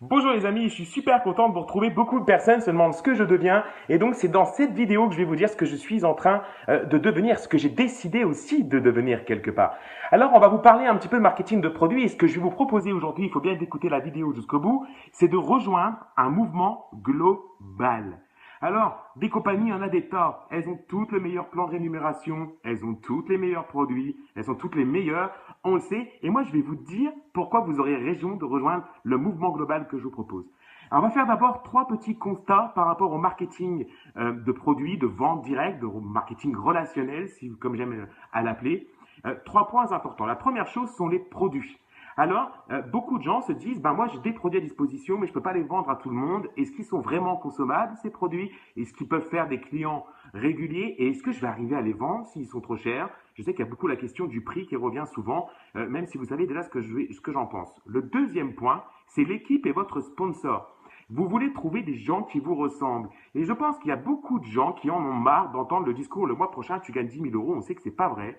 Bonjour les amis, je suis super content de vous retrouver. Beaucoup de personnes se demandent ce que je deviens et donc c'est dans cette vidéo que je vais vous dire ce que je suis en train de devenir, ce que j'ai décidé aussi de devenir quelque part. Alors on va vous parler un petit peu de marketing de produits et ce que je vais vous proposer aujourd'hui, il faut bien écouter la vidéo jusqu'au bout, c'est de rejoindre un mouvement global. Alors, des compagnies, il y en a des tas. Elles ont toutes le meilleur plan de rémunération, elles ont toutes les meilleurs produits, elles sont toutes les meilleures, on le sait. Et moi, je vais vous dire pourquoi vous aurez raison de rejoindre le mouvement global que je vous propose. Alors, on va faire d'abord trois petits constats par rapport au marketing de produits, de vente directe, de marketing relationnel, si, comme j'aime à l'appeler. Trois points importants. La première chose sont les produits. Alors, beaucoup de gens se disent, ben moi j'ai des produits à disposition, mais je ne peux pas les vendre à tout le monde. Est-ce qu'ils sont vraiment consommables, ces produits? Est-ce qu'ils peuvent faire des clients réguliers? Et est-ce que je vais arriver à les vendre s'ils sont trop chers? Je sais qu'il y a beaucoup la question du prix qui revient souvent, même si vous savez déjà ce que j'en pense. Le deuxième point, c'est l'équipe et votre sponsor. Vous voulez trouver des gens qui vous ressemblent. Et je pense qu'il y a beaucoup de gens qui en ont marre d'entendre le discours le mois prochain, tu gagnes 10 000 euros. On sait que c'est pas vrai.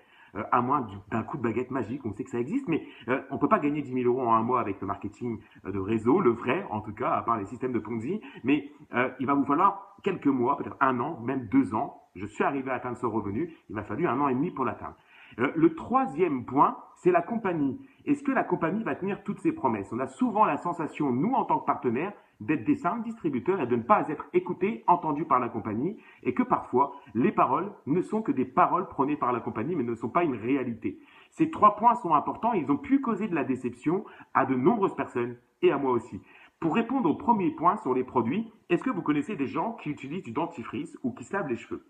À moins d'un coup de baguette magique, on sait que ça existe, mais on ne peut pas gagner 10 000 euros en un mois avec le marketing de réseau, le vrai en tout cas, à part les systèmes de Ponzi, mais il va vous falloir quelques mois, peut-être un an, même 2 ans. Je suis arrivé à atteindre ce revenu, il m'a fallu 1 an et demi pour l'atteindre. Le troisième point, c'est la compagnie. Est-ce que la compagnie va tenir toutes ses promesses? On a souvent la sensation, nous en tant que partenaires, d'être des simples distributeurs et de ne pas être écoutés, entendus par la compagnie, et que parfois, les paroles ne sont que des paroles prônées par la compagnie, mais ne sont pas une réalité. Ces trois points sont importants et ils ont pu causer de la déception à de nombreuses personnes, et à moi aussi. Pour répondre au premier point sur les produits, est-ce que vous connaissez des gens qui utilisent du dentifrice ou qui se lavent les cheveux?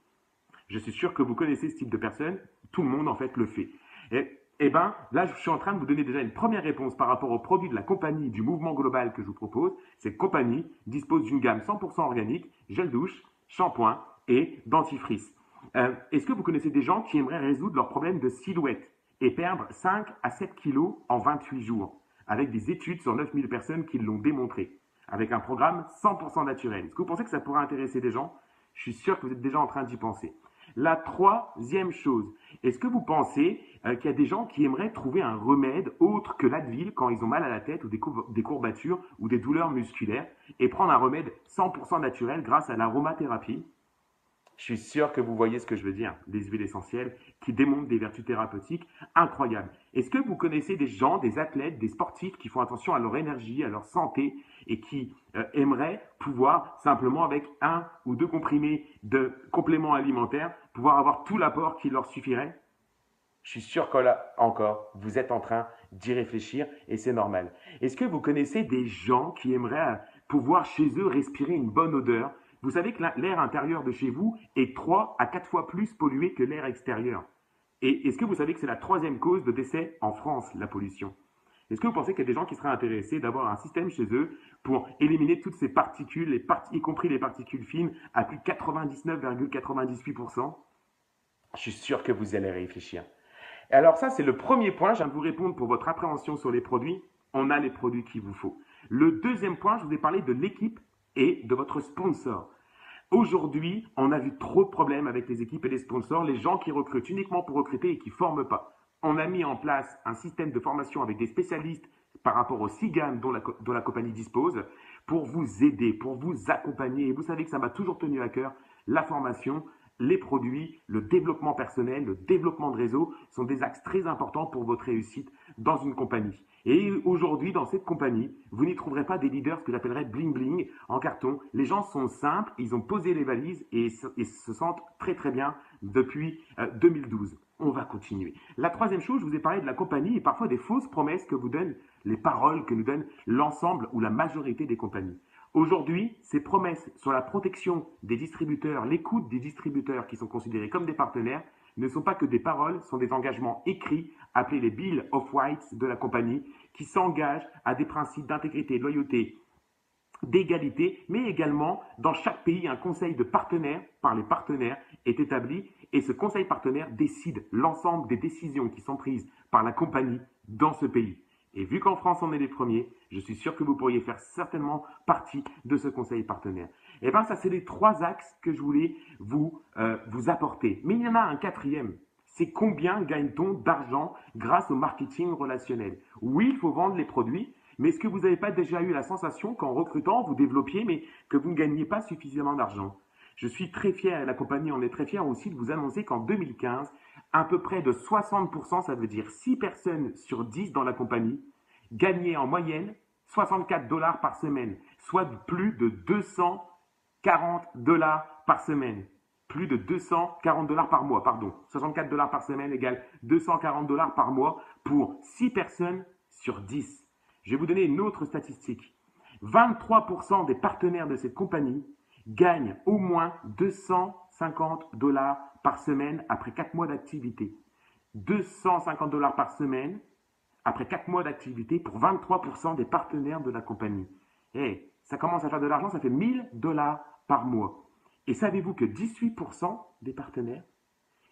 Je suis sûr que vous connaissez ce type de personne. Tout le monde, en fait, le fait. Et ben, là, je suis en train de vous donner déjà une première réponse par rapport aux produits de la compagnie du mouvement global que je vous propose. Cette compagnie dispose d'une gamme 100% organique, gel douche, shampoing et dentifrice. Est-ce que vous connaissez des gens qui aimeraient résoudre leurs problèmes de silhouette et perdre 5 à 7 kilos en 28 jours, avec des études sur 9000 personnes qui l'ont démontré, avec un programme 100% naturel? Est-ce que vous pensez que ça pourrait intéresser des gens? Je suis sûr que vous êtes déjà en train d'y penser. La troisième chose, est-ce que vous pensez qu'il y a des gens qui aimeraient trouver un remède autre que l'Advil quand ils ont mal à la tête ou des courbatures ou des douleurs musculaires et prendre un remède 100% naturel grâce à l'aromathérapie? Je suis sûr que vous voyez ce que je veux dire, des huiles essentielles qui démontrent des vertus thérapeutiques incroyables. Est-ce que vous connaissez des gens, des athlètes, des sportifs qui font attention à leur énergie, à leur santé et qui aimeraient pouvoir simplement avec un ou deux comprimés de compléments alimentaires pouvoir avoir tout l'apport qui leur suffirait? Je suis sûr que là encore, vous êtes en train d'y réfléchir et c'est normal. Est-ce que vous connaissez des gens qui aimeraient pouvoir chez eux respirer une bonne odeur? Vous savez que l'air intérieur de chez vous est 3 à 4 fois plus pollué que l'air extérieur. Et est-ce que vous savez que c'est la troisième cause de décès en France, la pollution? Est-ce que vous pensez qu'il y a des gens qui seraient intéressés d'avoir un système chez eux pour éliminer toutes ces particules, y compris les particules fines, à plus de 99,98%? Je suis sûr que vous allez réfléchir. Alors ça, c'est le premier point. Je viens de vous répondre pour votre appréhension sur les produits. On a les produits qu'il vous faut. Le deuxième point, je vous ai parlé de l'équipe et de votre sponsor. Aujourd'hui, on a vu trop de problèmes avec les équipes et les sponsors, les gens qui recrutent uniquement pour recruter et qui ne forment pas. On a mis en place un système de formation avec des spécialistes par rapport aux 6 gammes dont la compagnie dispose pour vous aider, pour vous accompagner. Et vous savez que ça m'a toujours tenu à cœur, la formation, les produits, le développement personnel, le développement de réseau sont des axes très importants pour votre réussite dans une compagnie. Et aujourd'hui, dans cette compagnie, vous n'y trouverez pas des leaders, ce que j'appellerais bling bling, en carton. Les gens sont simples, ils ont posé les valises et se sentent très très bien depuis 2012. On va continuer. La troisième chose, je vous ai parlé de la compagnie et parfois des fausses promesses que vous donnent les paroles que nous donnent l'ensemble ou la majorité des compagnies. Aujourd'hui, ces promesses sur la protection des distributeurs, l'écoute des distributeurs qui sont considérés comme des partenaires, ne sont pas que des paroles, sont des engagements écrits, appelés les Bill of Rights de la compagnie, qui s'engagent à des principes d'intégrité, de loyauté, d'égalité, mais également dans chaque pays, un conseil de partenaires, par les partenaires, est établi et ce conseil partenaire décide l'ensemble des décisions qui sont prises par la compagnie dans ce pays. Et vu qu'en France on est les premiers, je suis sûr que vous pourriez faire certainement partie de ce conseil partenaire. Et bien ça c'est les trois axes que je voulais vous apporter. Mais il y en a un quatrième. C'est combien gagne-t-on d'argent grâce au marketing relationnel? Oui, il faut vendre les produits, Mais est-ce que vous n'avez pas déjà eu la sensation qu'en recrutant, vous développiez, mais que vous ne gagniez pas suffisamment d'argent? Je suis très fier, et la compagnie en est très fière aussi, de vous annoncer qu'en 2015, à peu près de 60%, ça veut dire 6 personnes sur 10 dans la compagnie, gagnaient en moyenne 64 dollars par semaine, soit plus de 240 dollars par semaine. Plus de 240 dollars par mois, pardon. 64 dollars par semaine égale 240 dollars par mois pour 6 personnes sur 10. Je vais vous donner une autre statistique. 23% des partenaires de cette compagnie gagnent au moins 250 dollars par semaine après 4 mois d'activité. 250 dollars par semaine après 4 mois d'activité pour 23% des partenaires de la compagnie. Et ça commence à faire de l'argent, ça fait 1000 dollars par mois. Et savez-vous que 18% des partenaires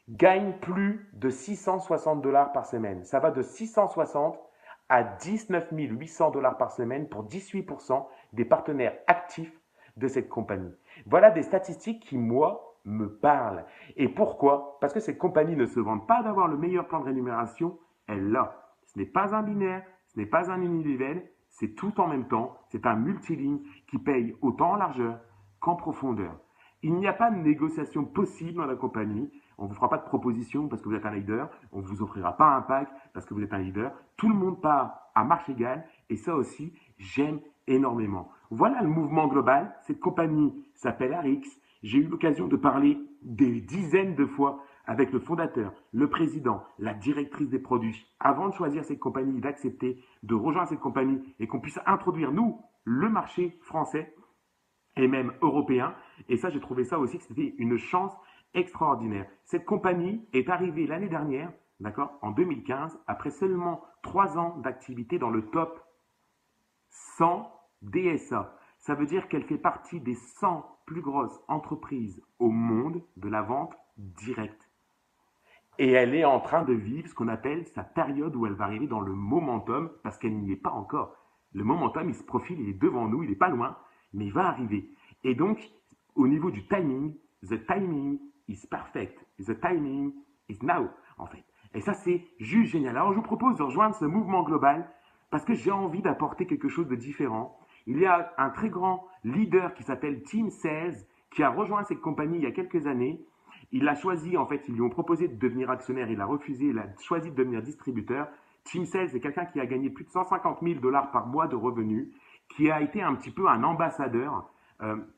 gagnent plus de 660 dollars par semaine? Ça va de 660 à 19 800 dollars par semaine pour 18% des partenaires actifs de cette compagnie. Voilà des statistiques qui, moi, me parlent. Et pourquoi? Parce que cette compagnie ne se vante pas d'avoir le meilleur plan de rémunération, elle l'a. Ce n'est pas un binaire, ce n'est pas un uninivel, c'est tout en même temps, c'est un multiligne qui paye autant en largeur qu'en profondeur. Il n'y a pas de négociation possible dans la compagnie. On ne vous fera pas de proposition parce que vous êtes un leader. On ne vous offrira pas un pack parce que vous êtes un leader. Tout le monde part à marche égale et ça aussi, j'aime énormément. Voilà le mouvement global. Cette compagnie s'appelle Arix. J'ai eu l'occasion de parler des dizaines de fois avec le fondateur, le président, la directrice des produits, avant de choisir cette compagnie, d'accepter de rejoindre cette compagnie et qu'on puisse introduire, nous, le marché français et même européen. Et ça, j'ai trouvé ça aussi que c'était une chance extraordinaire. Cette compagnie est arrivée l'année dernière, d'accord, en 2015, après seulement 3 ans d'activité dans le top 100 DSA. Ça veut dire qu'elle fait partie des 100 plus grosses entreprises au monde de la vente directe. Et elle est en train de vivre ce qu'on appelle sa période où elle va arriver dans le momentum, parce qu'elle n'y est pas encore. Le momentum, il se profile, il est devant nous, il n'est pas loin, mais il va arriver. Et donc, au niveau du timing, the timing is perfect. The timing is now, en fait. Et ça, c'est juste génial. Alors, je vous propose de rejoindre ce mouvement global parce que j'ai envie d'apporter quelque chose de différent. Il y a un très grand leader qui s'appelle Tim Sales qui a rejoint cette compagnie il y a quelques années. Il a choisi, en fait, ils lui ont proposé de devenir actionnaire, il a refusé, il a choisi de devenir distributeur. Tim Sales est quelqu'un qui a gagné plus de 150 000 dollars par mois de revenus, qui a été un petit peu un ambassadeur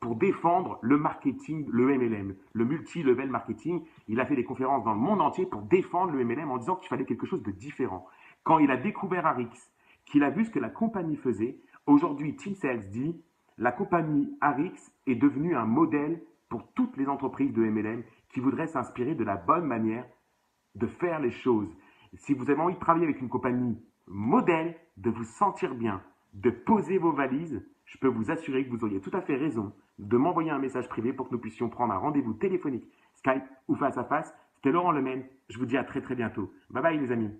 pour défendre le marketing, le MLM, le multi-level marketing. Il a fait des conférences dans le monde entier pour défendre le MLM en disant qu'il fallait quelque chose de différent. Quand il a découvert Arix, qu'il a vu ce que la compagnie faisait, aujourd'hui, Tim Sales dit la compagnie Arix est devenue un modèle pour toutes les entreprises de MLM qui voudraient s'inspirer de la bonne manière de faire les choses. Si vous avez envie de travailler avec une compagnie modèle, de vous sentir bien, de poser vos valises, je peux vous assurer que vous auriez tout à fait raison de m'envoyer un message privé pour que nous puissions prendre un rendez-vous téléphonique, Skype ou face à face. C'était Laurent Lemaine. Je vous dis à très très bientôt. Bye bye les amis.